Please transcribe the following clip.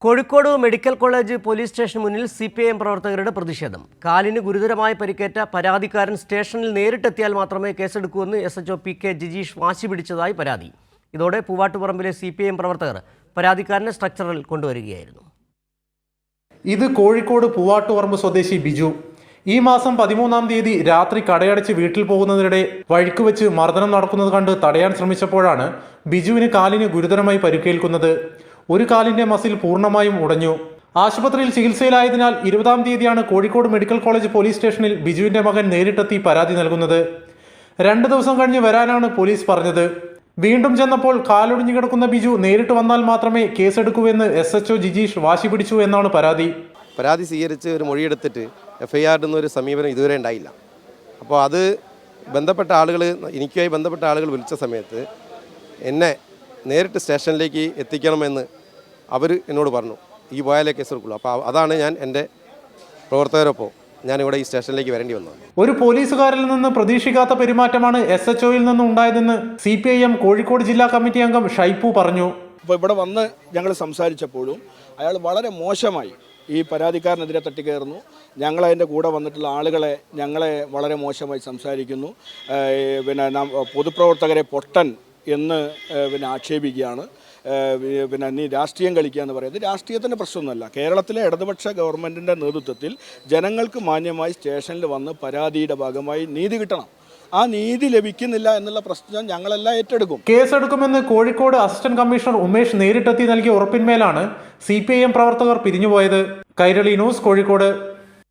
Kozhikode medical college police station മുന്നിൽ CPIM പ്രവർത്തകരുടെ പ്രതിഷേധം. കാലിന് ഗുരുതരമായി പരിക്കേറ്റ പരാതിക്കാരൻ സ്റ്റേഷനിൽ നേരിട്ടെത്തിയാൽ മാത്രമേ കേസെടുക്കൂവെന്ന് SHO PK ജിജീഷ് വാശി പിടിച്ചതായി പരാതി. ഇതോടെ പൂവാട്ടുപറമ്പിലെ CPIM പ്രവർത്തകർ പരാതിക്കാരനെ സ്ട്രക്ചറിൽ കൊണ്ടുവരികയായിരുന്നു. ഇത് കോഴിക്കോട് പൂവാട്ടുപറമ്പ് സ്വദേശി ബിജു. ഈ മാസം 13-ാം തീയതി രാത്രി കടയടച്ച് വീട്ടിൽ പോകുന്നതിനിടെ വഴിക്ക് വെച്ച് മർദ്ദനം നടക്കുന്നത് കണ്ട് തടയാൻ ശ്രമിച്ചപ്പോഴാണ് ബിജുവിന് കാലിന് ഗുരുതരമായി പരിക്കേൽക്കുന്നത്. ഒരു കാലിന്റെ മസിൽ പൂർണ്ണമായും ഉടഞ്ഞു. ആശുപത്രിയിൽ ചികിത്സയിലായതിനാൽ 20-ാം തീയതിയാണ് കോഴിക്കോട് മെഡിക്കൽ കോളേജ് പോലീസ് സ്റ്റേഷനിൽ ബിജുവിന്റെ മകൻ നേരിട്ടെത്തി പരാതി നൽകുന്നത്. 2 ദിവസം കഴിഞ്ഞ് വരാനാണ് പോലീസ് പറഞ്ഞത്. വീണ്ടും ചെന്നപ്പോൾ കാലൊടിഞ്ഞു കിടക്കുന്ന ബിജു നേരിട്ട് വന്നാൽ മാത്രമേ കേസെടുക്കൂവെന്ന് SHO ജിജീഷ് വാശി പിടിച്ചു എന്നാണ് പരാതി. പരാതി സ്വീകരിച്ച് ഒരു മൊഴിയെടുത്തിട്ട് FIR എന്നൊരു സമീപനം ഇതുവരെ ഉണ്ടായില്ല. അപ്പോൾ അത് ബന്ധപ്പെട്ട ആളുകൾ, എനിക്കായി ബന്ധപ്പെട്ട ആളുകൾ വിളിച്ച സമയത്ത് എന്നെ നേരിട്ട് സ്റ്റേഷനിലേക്ക് എത്തിക്കണമെന്ന് അവർ എന്നോട് പറഞ്ഞു. ഈ പോയാലേ കേസെടുക്കുള്ളൂ. അപ്പോൾ അതാണ് ഞാൻ എൻ്റെ പ്രവർത്തകരൊപ്പം ഞാനിവിടെ ഈ സ്റ്റേഷനിലേക്ക് വരേണ്ടി വന്നത്. ഒരു പോലീസുകാരിൽ നിന്ന് പ്രതീക്ഷിക്കാത്ത പെരുമാറ്റമാണ് SHOയിൽ നിന്നും ഉണ്ടായതെന്ന് CPIM കോഴിക്കോട് ജില്ലാ കമ്മിറ്റി അംഗം ഷൈപ്പു പറഞ്ഞു. അപ്പോൾ ഇവിടെ വന്ന് ഞങ്ങൾ സംസാരിച്ചപ്പോഴും അയാൾ വളരെ മോശമായി ഈ പരാതിക്കാരനെതിരെ തട്ടിക്കയറുന്നു. ഞങ്ങളതിൻ്റെ കൂടെ വന്നിട്ടുള്ള ആളുകളെ വളരെ മോശമായി സംസാരിക്കുന്നു. പൊതുപ്രവർത്തകരെ പൊട്ടൻ എന്ന് ആക്ഷേപിക്കുകയാണ്. നീ രാഷ്ട്രീയം കളിക്കുക എന്ന് പറയുന്നത് രാഷ്ട്രീയത്തിൻ്റെ പ്രശ്നമൊന്നുമല്ല. കേരളത്തിലെ ഇടതുപക്ഷ ഗവൺമെൻറ്റിൻ്റെ നേതൃത്വത്തിൽ ജനങ്ങൾക്ക് മാന്യമായി സ്റ്റേഷനിൽ വന്ന് പരാതിയുടെ ഭാഗമായി നീതി കിട്ടണം. ആ നീതി ലഭിക്കുന്നില്ല എന്നുള്ള പ്രശ്നം ഞങ്ങളെല്ലാം ഏറ്റെടുക്കും. കേസെടുക്കുമെന്ന് കോഴിക്കോട് അസിസ്റ്റന്റ് കമ്മീഷണർ ഉമേഷ് നേരിട്ടെത്തി നൽകിയ ഉറപ്പിന്മേലാണ് CPIM പ്രവർത്തകർ പിരിഞ്ഞുപോയത്. കൈരളി ന്യൂസ്, കോഴിക്കോട്.